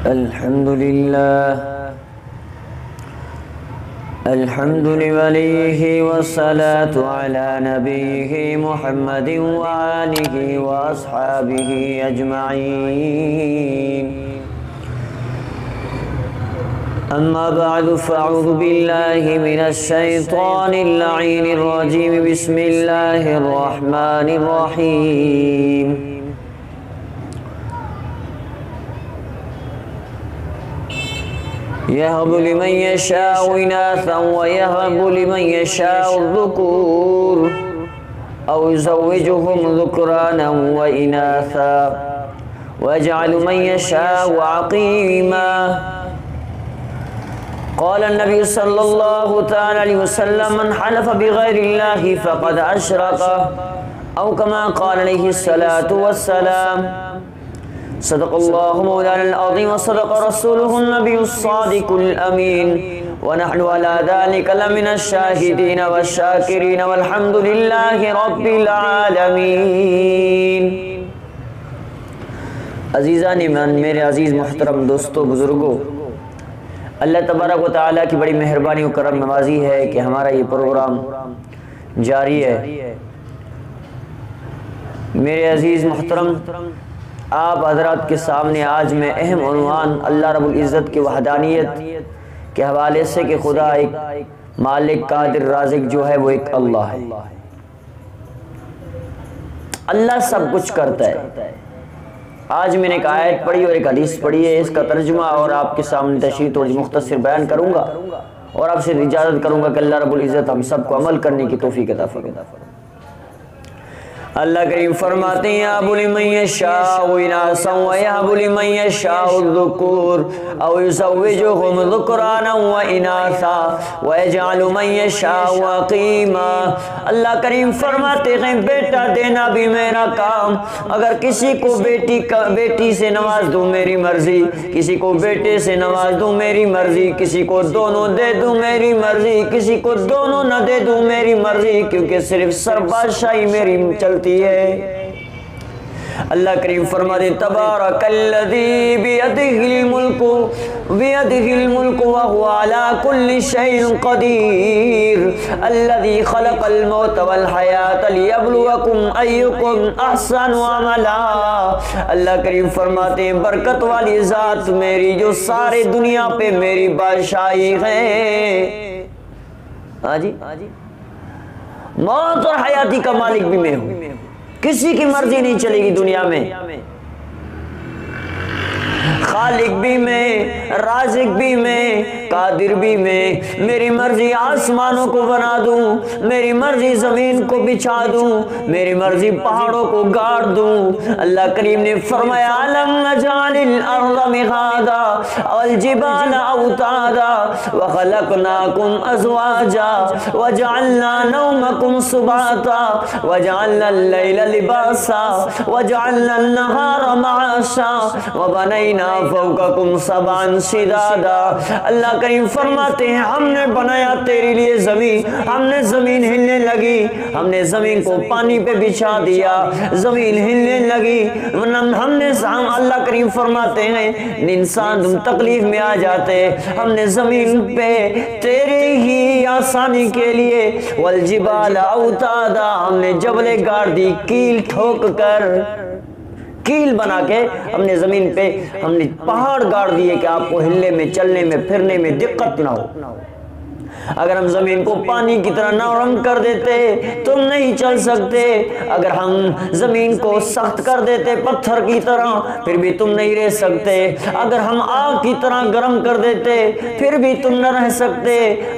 الحمد لوليه والصلاة على نبيه محمد وآله وأصحابه أجمعين. أما بعد فأعوذ بالله من الشيطان اللعين الرجيم. بسم الله الرحمن الرحيم. يهب لمن يشاء إناثا ويهب لمن يشاء الذكور أو يزوجهم ذكرانا وإناثا ويجعل من يشاء عقيما. قال النبي صلى الله تعالى عليه وسلم: من حلف بغير الله فقد أشرك، أو كما قال عليه الصلاة والسلام. صدق الله مولانا العظيم وصدق رسوله النبي الصادق الأمين، ونحن على ذلك لمن الشاهدين والشاكرين والحمد لله رب العالمين. عزیزان ایمان، میرے عزیز محترم دوستو بزرگو، اللہ تبارک و تعالیٰ کی بڑی مہربانی و کرم نوازی ہے کہ ہمارا یہ پروگرام جاری ہے. میرے عزیز محترم، آپ حضرات کے سامنے آج میں اہم عنوان اللہ رب العزت کی وحدانیت کے حوالے سے کہ خدا ایک مالک قادر رازق جو ہے وہ ایک اللہ ہے. اللہ سب کچھ کرتا ہے. آج میں نے ایک آیت پڑھی اور ایک حدیث پڑھی ہے، اس کا ترجمہ اور آپ کے سامنے تشریح تھوڑی مختصر بیان کروں گا اور آپ سے اجازت کروں گا کہ اللہ رب العزت ہم سب کو عمل کرنے کی توفیق عطا فرمائے. اللہ کریم فرماتے ہیں: یَهْبُ لِمَن يَشَاءُ إِنَاثًا وَيَهْبُ لِمَن يَشَاءُ الذُّكُورَ أَوْ يُزَوِّجُهُمْ ذُكْرَانًا وَإِنَاثًا وَيَجْعَلُ مَن يَشَاءُ عَقِيمًا. اللہ کریم فرماتے ہیں بیٹا دینا بھی میرا کام، اگر کسی کو بیٹی سے نواز دوں میری مرضی، کسی کو بیٹے سے نواز دوں میری مرضی، کسی کو دونوں دے دوں میری مرضی، کسی کو دونوں نہ دے دوں میری مرضی، کیونکہ صرف سر بادشاہی میری چلتی ہے. اللہ کریم فرماتے تبارک الذی بیدہ الملک وہو علی کل شیء قدیر الذی خلق الموت والحیاۃ لیبلوکم ایکم احسن عملا. اللہ کریم فرماتے ہیں برکت والی ذات میری جو سارے دنیا پہ میری بادشاہی ہے. موت اور حیاتی کا مالک بھی میں ہوں، کسی کی مرضی نہیں چلے گی دنیا میں. خالق بھی میں، رازق بھی میں، قادر بھی میں. میری مرضی آسمانوں کو بنا دوں، میری مرضی زمین کو بچھا دوں، میری مرضی پہاڑوں کو گاڑ دوں. اللہ کریم نے فرمایا أَلَمْ نَجْعَلِ الْأَرْضَ مِهَادًا وَالْجِبَالَ أَوْتَادًا وَخَلَقْنَاكُمْ أَزْوَاجًا وَجَعَلْنَا نَوْمَكُمْ سُبَاتًا وَجَعَلْنَا اللَّيْلَ لِبَاسًا وَجَعَلْنَا النَّهَارَ مَعَاشًا وَبَنَيْنَا فوقکم سبعا شدادا. اللہ کریم فرماتے ہیں ہم نے بنایا تیرے لیے زمین، ہم نے زمین ہلنے لگی، ہم نے زمین کو پانی پہ بچھا دیا، زمین ہلنے لگی. ہم نے اللہ کریم فرماتے ہیں انسان تم تکلیف میں آ جاتے، ہم نے زمین پہ تیرے ہی آسانی کے لیے والجبال اوتادا، ہم نے جبلیں گاڑ دی کیل ٹھوک کر، کیل بنا کے ہم نے زمین پہ ہم نے پہاڑ گاڑ دیے کہ آپ کو ہلنے میں چلنے میں پھرنے میں دقت نہ ہو. اگر ہم زمین کو پانی کی طرح نرم کر دیتے تم نہیں چل سکتے، اگر ہم زمین کو سخت کر دیتے پتھر کی طرح پھر بھی تم نہیں رہ سکتے، اگر ہم آگ کی طرح گرم کر دیتے پھر بھی تم نہ رہ سکتے،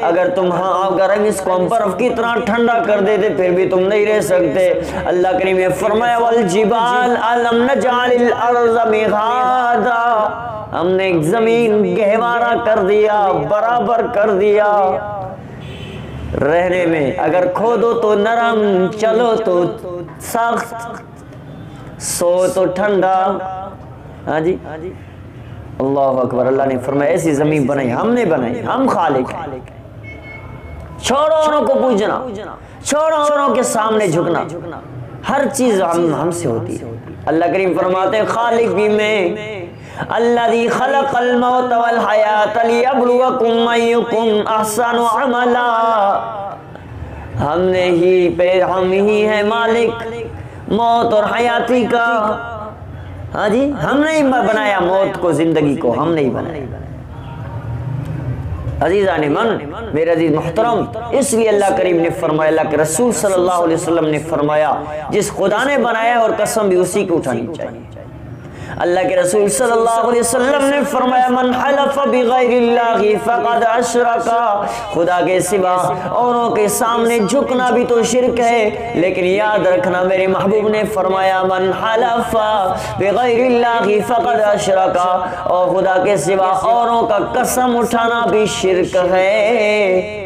اگر ہم اس کو برف کی طرح ٹھنڈا کر دیتے پھر بھی تم نہیں رہ سکتے. اللہ کریم نے فرمایا والجبال أَلَمْ نَجْعَلِ الْأَرْضَ مِهَادًا، ہم نے زمین گہوارہ کر دیا، برابر کر دیا رہنے میں. اگر کھودو تو نرم، چلو تو سخت، سو تو ٹھنڈا. ہاں جی اللہ اکبر. اللہ نے فرمایا ایسی زمین بنائی، ہم نے بنائی، ہم خالق ہیں. چھوڑو اوروں کو پوجنا، چھوڑو اوروں کے سامنے جھکنا، ہر چیز ہم سے ہوتی ہے. اللہ کریم فرماتے ہیں خالق بھی میں، الذی خلق الموت والحیات لیبلوکم ایکم احسن عملا، ہم ہی ہے مالک موت اور حیاتی کا. ہاں جی، ہم نے بنایا موت کو، زندگی کو ہم نہیں بنایا. عزیزان من، میرے عزیز محترم، اس لیے اللہ کریم نے فرمایا، اللہ کے رسول صلی اللہ علیہ وسلم نے فرمایا، جس خدا نے بنایا اور قسم بھی اسی کو اٹھانی چاہیے. اللہ کے رسول صلی اللہ علیہ وسلم نے فرمایا من حلف بغیر اللہ فقد اشرک، خدا کے سوا اوروں کے سامنے جھکنا بھی تو شرک ہے. لیکن یاد رکھنا میرے محبوب نے فرمایا من حلف بغیر اللہ فقد اشرک، اور خدا کے سوا اوروں کا قسم اٹھانا بھی شرک ہے.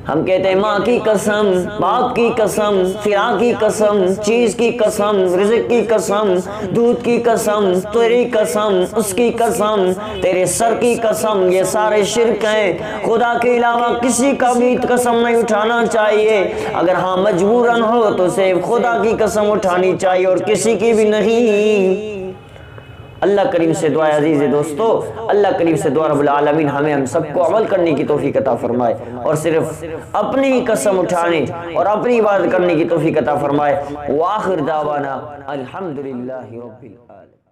ہم کہتے ہیں ماں کی قسم، باپ کی قسم، فلاں کی قسم، چیز کی قسم، رزق کی قسم، دودھ کی قسم، تیری قسم، اس کی قسم، تیرے سر کی قسم، یہ سارے شرک ہیں. خدا کے علاوہ کسی کا بھی قسم نہیں اٹھانا چاہیے. اگر ہاں مجبوراً ہو تو صرف خدا کی قسم اٹھانی چاہیے اور کسی کی بھی نہیں. اللہ کریم سے دعا ہے عزیز دوستو، اللہ کریم سے دعا رب العالمین ہم سب کو عمل کرنے کی توفیق عطا فرمائے اور صرف اپنی ہی قسم اٹھانے اور اپنی عبادت کرنے کی توفیق عطا فرمائے. وآخر دعوانا الحمدللہ رب العالمین.